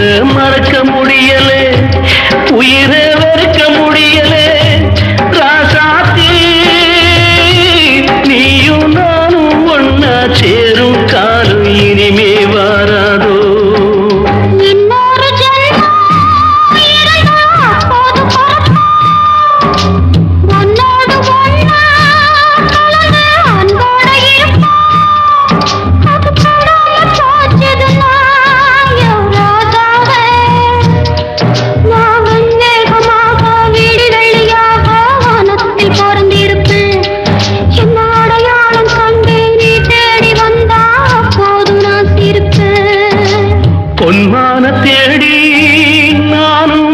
உன்னை மறக்க முடியலே, உயிரை வெறுக்க முடியலே. ராசாத்தி நீயும் நானும் ஒன்னா சேரும் காலம் இனிமே வாராதோ. பொன்மான தேடி நானும்